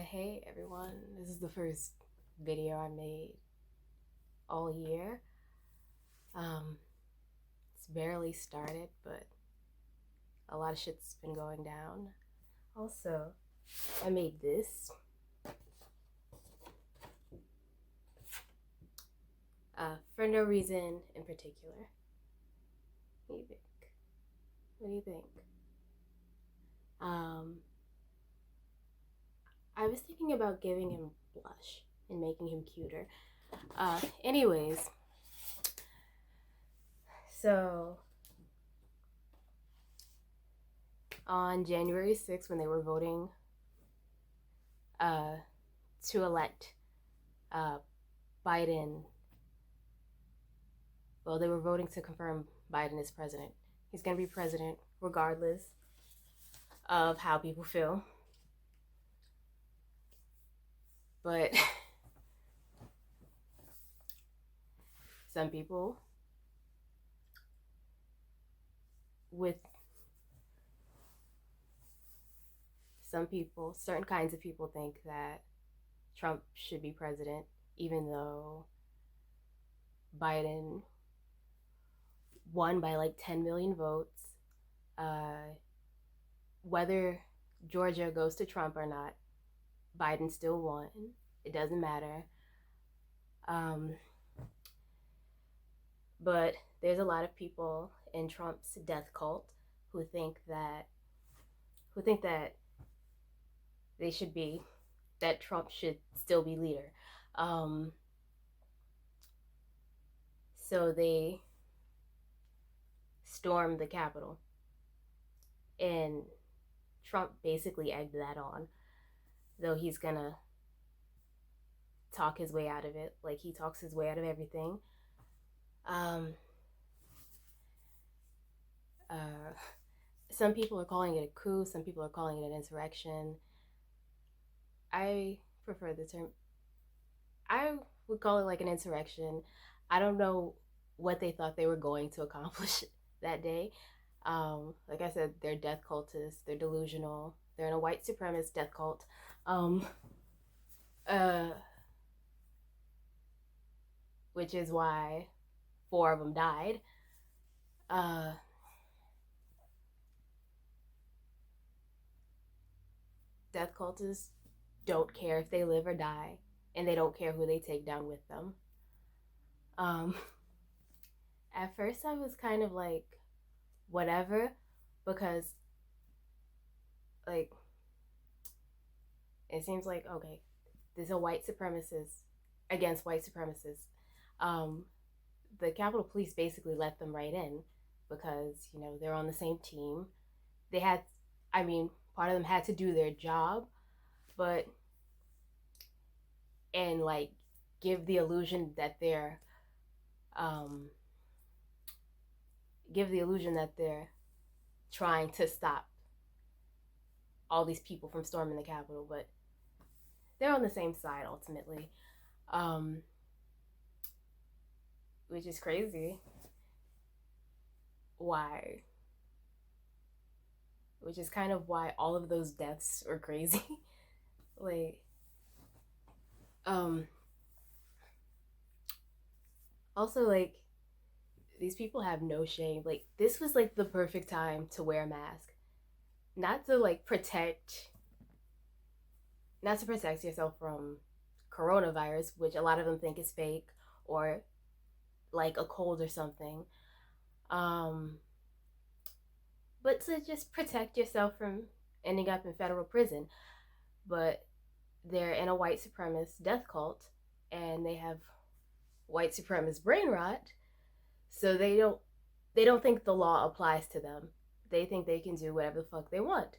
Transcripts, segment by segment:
Hey everyone, this is the first video I made all year. Um, it's barely started, but a lot of shit's been going down. Also, I made this. For no reason in particular. What do you think? What do you think? Um, I was thinking about giving him blush and making him cuter. Anyways, so on January 6th, when they were voting uh, to elect uh, Biden, well, they were voting to confirm Biden as president. He's going to be president regardless of how people feel. But some people certain kinds of people think that Trump should be president, even though Biden won by like 10 million votes. Whether Georgia goes to Trump or not, Biden still won. It doesn't matter. But there's a lot of people in Trump's death cult who think that they should be that Trump should still be leader. So they stormed the Capitol, and Trump basically egged that on, though he's gonna talk his way out of it, like he talks his way out of everything. Some people are calling it a coup, some people are calling it an insurrection. I prefer the term, I would call it like an insurrection. I don't know what they thought they were going to accomplish that day. Like I said, they're death cultists, they're delusional, they're in a white supremacist death cult. Which is why 4 of them died. Death cultists don't care if they live or die, and they don't care who they take down with them. At first, I was kind of like, whatever, because, like, it seems like, okay, there's a white supremacist against white supremacists. The Capitol Police basically let them right in because, they're on the same team. They had, part of them had to do their job, but, and like, give the illusion that they're trying to stop all these people from storming the Capitol, but they're on the same side ultimately, which is crazy. Why? Which is kind of why all of those deaths are crazy. like, also, like, these people have no shame. Like, this was like the perfect time to wear a mask, not to like not to protect yourself from coronavirus, which a lot of them think is fake, or like a cold or something, but to just protect yourself from ending up in federal prison. But they're in a white supremacist death cult, and they have white supremacist brain rot, so they don't think the law applies to them. They think they can do whatever the fuck they want,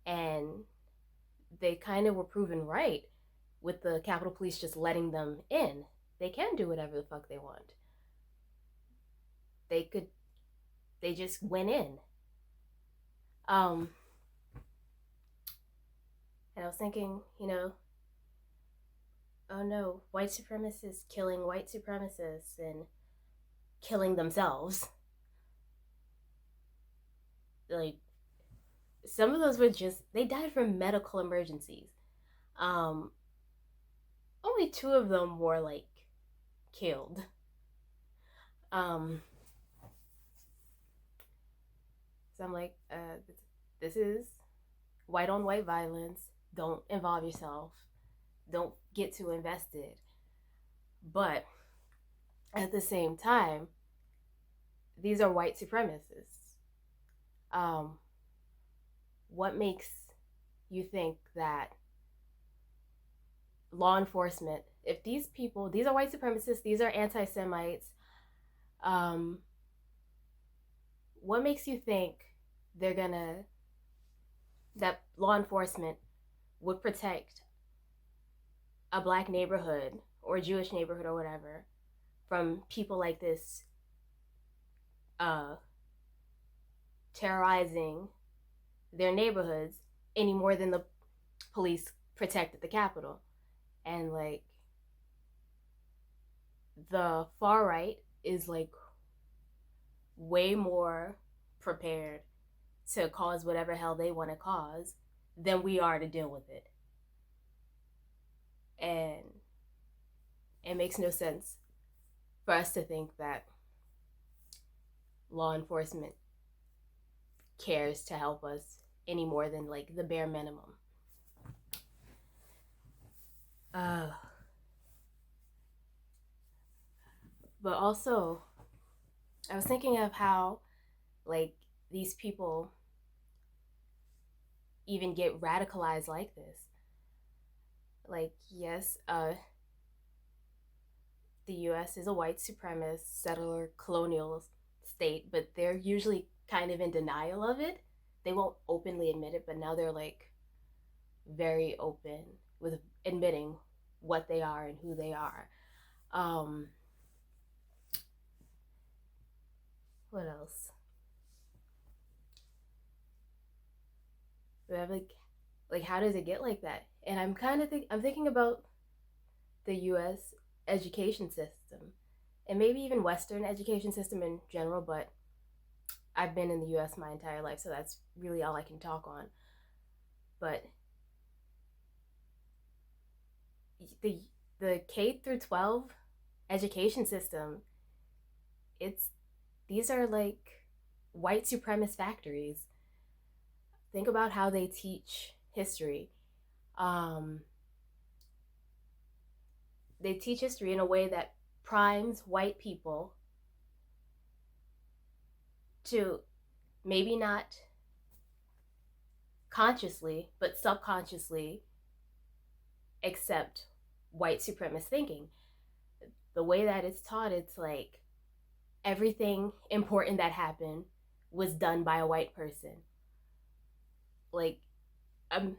and they kind of were proven right with the Capitol Police just letting them in. They can do whatever the fuck they want. They just went in. And I was thinking, oh no, white supremacists killing white supremacists and killing themselves. Like, some of those were just, they died from medical emergencies. Um, only two of them were like killed. Um, so I'm like, this is white on white violence. Don't involve yourself. Don't get too invested. But at the same time, these are white supremacists. Um, what makes you think that law enforcement, if these people, these are white supremacists, these are anti Semites, um, what makes you think they're gonna, that law enforcement would protect a black neighborhood or a Jewish neighborhood or whatever from people like this uh, terrorizing their neighborhoods any more than the police protected the Capitol? And like the far right is like way more prepared to cause whatever hell they want to cause than we are to deal with it. And it makes no sense for us to think that law enforcement cares to help us any more than like the bare minimum. Uh, but also, I was thinking of how like these people even get radicalized like this. Like, yes, the US is a white supremacist settler colonial state, but they're usually kind of in denial of it. They won't openly admit it, but now they're like very open with admitting what they are and who they are. Um, what else? We have like how does it get like that? And I'm kind of I'm thinking about the U.S. education system, and maybe even Western education system in general. But I've been in the U.S. my entire life, so that's really all I can talk on. But the the K through 12 education system, it's these are like white supremacist factories. Think about how they teach history. Um, they teach history in a way that primes white people to maybe not consciously, but subconsciously accept white supremacist thinking. The way that it's taught, it's like everything important that happened was done by a white person. Like, um,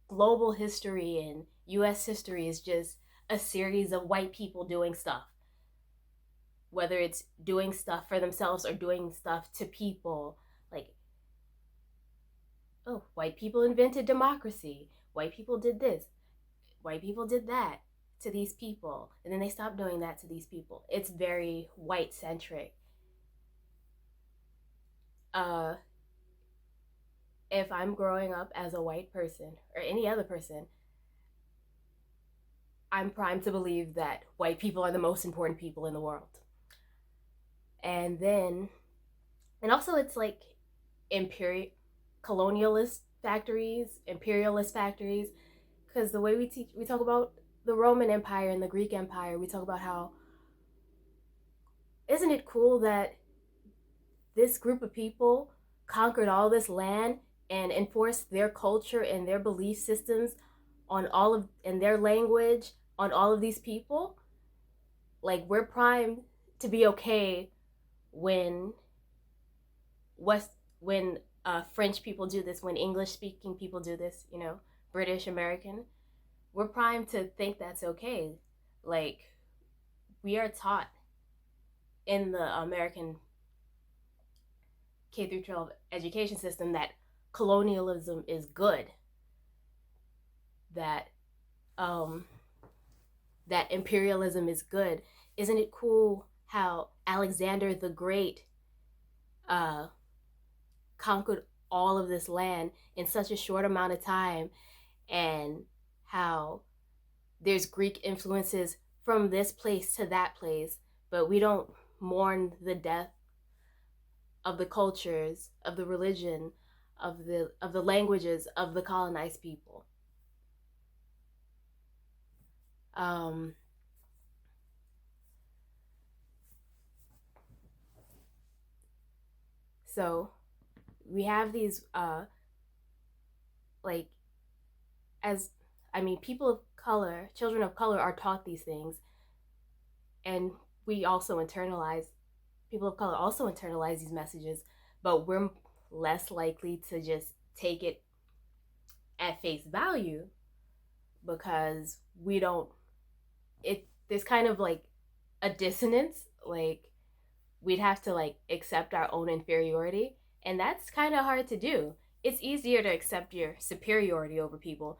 global history and US history is just a series of white people doing stuff. Whether it's doing stuff for themselves or doing stuff to people. Like, oh, white people invented democracy. White people did this. White people did that to these people. And then they stopped doing that to these people. It's very white centric. Uh, if I'm growing up as a white person or any other person, I'm primed to believe that white people are the most important people in the world. And then, and also it's like imperial imperialist factories, because the way we talk about the Roman Empire and the Greek Empire, we talk about how isn't it cool that this group of people conquered all this land and enforced their culture and their belief systems on all of and their language on all of these people. Like, we're primed to be okay when West when French people do this, when English speaking people do this, British American. We're primed to think that's okay. Like, we are taught in the American K through 12 education system that colonialism is good, that um, that imperialism is good. Isn't it cool how Alexander the Great conquered all of this land in such a short amount of time, and how there's Greek influences from this place to that place, but we don't mourn the death of the cultures, of the religion, of the languages of the colonized people. Um, so we have these like as I mean, people of color, children of color are taught these things, and we also internalize people of color also internalize these messages, but we're less likely to just take it at face value because we don't it there's kind of like a dissonance, like we'd have to like accept our own inferiority, and that's kind of hard to do. It's easier to accept your superiority over people.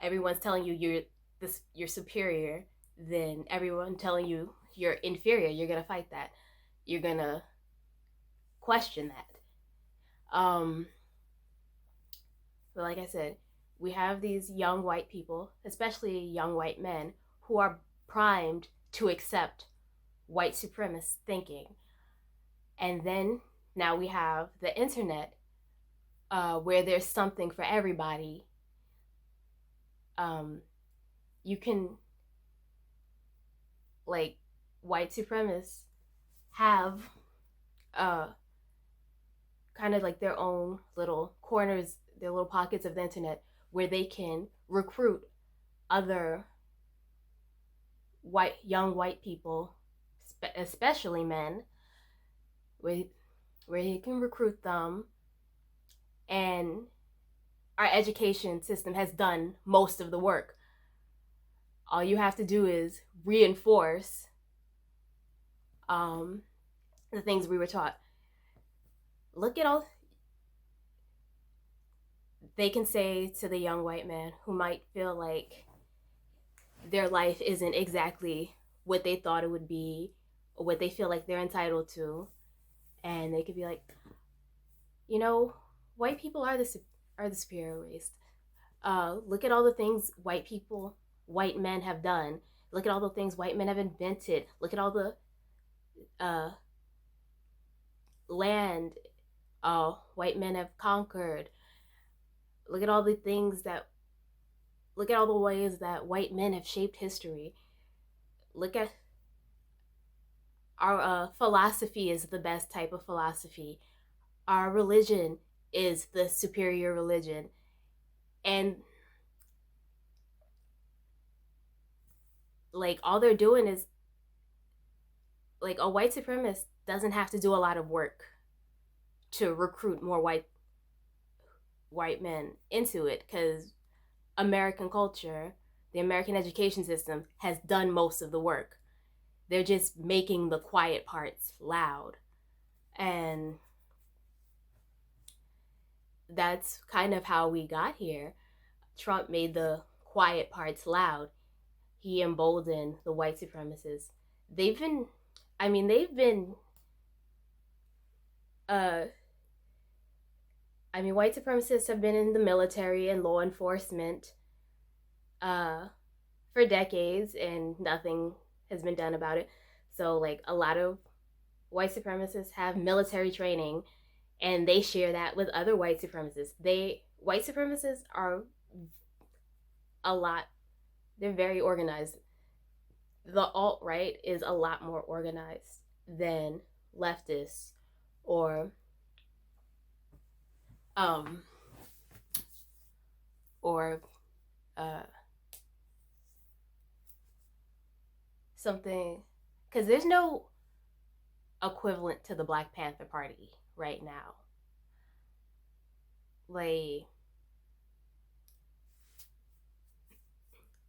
Everyone's telling you you're superior than everyone telling you you're inferior. You're going to fight that. You're going to question that. But like I said, we have these young white people, especially young white men, who are primed to accept white supremacist thinking. And then now we have the internet, where there's something for everybody. You can, like, white supremacists have kind of like their own little corners, their little pockets of the internet where they can recruit other young white people, especially men, where he can recruit them. And our education system has done most of the work. All you have to do is reinforce the things we were taught. Look at all they can say to the young white man who might feel like their life isn't exactly what they thought it would be or what they feel like they're entitled to. And they could be like, white people are the superior race. Look at all the things white men have done. Look at all the things white men have invented. Look at all the land white men have conquered. Look at all the ways that white men have shaped history. Look at our philosophy is the best type of philosophy. Our religion is the superior religion. And like all they're doing is like a white supremacist doesn't have to do a lot of work to recruit more white men into it, because American culture, the American education system has done most of the work. They're just making the quiet parts loud. And that's kind of how we got here. Trump made the quiet parts loud. He emboldened the white supremacists. They've been white supremacists have been in the military and law enforcement for decades, and nothing has been done about it. So, like, a lot of white supremacists have military training, and they share that with other white supremacists. White supremacists are they're very organized. The alt-right is a lot more organized than leftists or or something, because there's no equivalent to the Black Panther Party right now.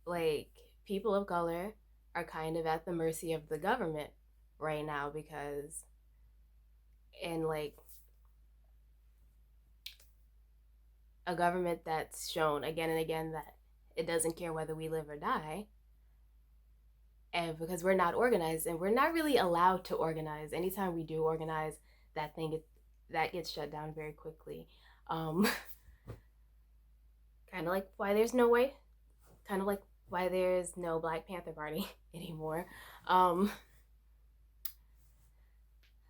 Like people of color are kind of at the mercy of the government right now, because and like a government that's shown again and again that it doesn't care whether we live or die. And because we're not organized, and we're not really allowed to organize. Anytime we do organize, that gets shut down very quickly. Because Kind of like why there's no way, kind of like why there's no Black Panther Party anymore. Um,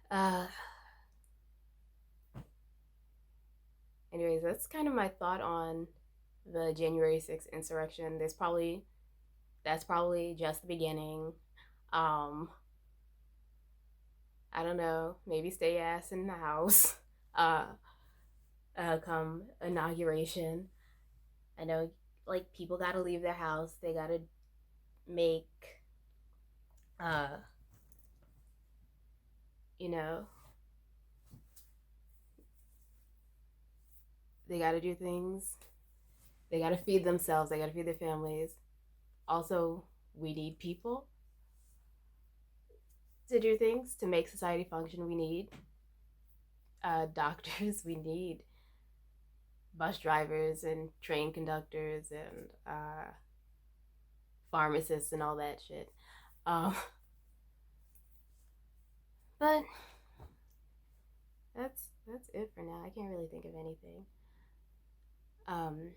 uh, anyways, that's kind of my thought on the January 6th insurrection. That's probably just the beginning. Um, I don't know, maybe stay your ass in the house. Uh, come inauguration. I know, like, people got to leave their house. They got to make, uh, you know, they got to do things. They got to feed themselves. They got to feed their families. Also, we need people to do things to make society function. We need doctors. We need bus drivers and train conductors and pharmacists and all that shit. Um, but that's it for now. I can't really think of anything. Um,